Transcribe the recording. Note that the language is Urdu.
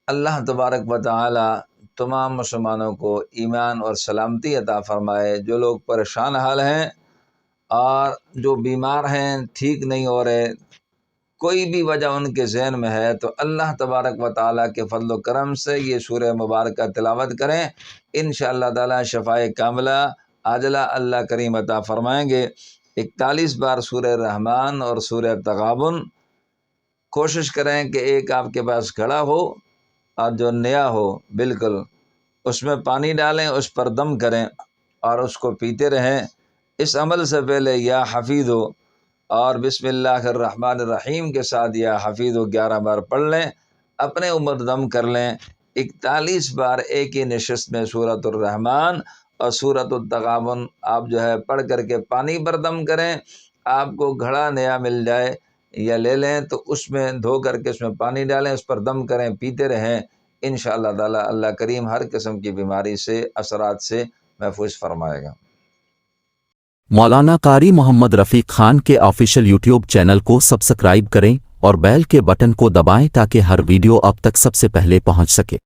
اللہ تبارک و تعالی تمام مسلمانوں کو ایمان اور سلامتی عطا فرمائے۔ جو لوگ پریشان حال ہیں اور جو بیمار ہیں، ٹھیک نہیں ہو رہے، کوئی بھی وجہ ان کے ذہن میں ہے، تو اللہ تبارک و تعالیٰ کے فضل و کرم سے یہ سورہ مبارکہ تلاوت کریں، انشاءاللہ تعالیٰ شفائے کاملہ عاجلہ اللہ کریم عطا فرمائیں گے۔ 41 بار سورہ رحمان اور سورہ تغابن کوشش کریں کہ ایک آپ کے پاس گھڑا ہو اور جو نیا ہو بالکل، اس میں پانی ڈالیں، اس پر دم کریں اور اس کو پیتے رہیں۔ اس عمل سے پہلے یا حفیظ ہو اور بسم اللہ الرحمن الرحیم کے ساتھ یا حفیظ ہو 11 بار پڑھ لیں، اپنے اوپر دم کر لیں۔ 41 بار ایک ہی نشست میں سورۃ الرحمن اور سورۃ التغابن آپ پڑھ کر کے پانی پر دم کریں۔ آپ کو گھڑا نیا مل جائے یا لے لیں تو اس میں دھو کر کے اس میں پانی ڈالیں، اس پر دم کریں، پیتے رہیں، انشاءاللہ تعالی اللہ کریم ہر قسم کی بیماری سے، اثرات سے محفوظ فرمائے گا۔ مولانا قاری محمد رفیق خان کے آفیشیل یوٹیوب چینل کو سبسکرائب کریں اور بیل کے بٹن کو دبائیں تاکہ ہر ویڈیو اب تک سب سے پہلے پہنچ سکے۔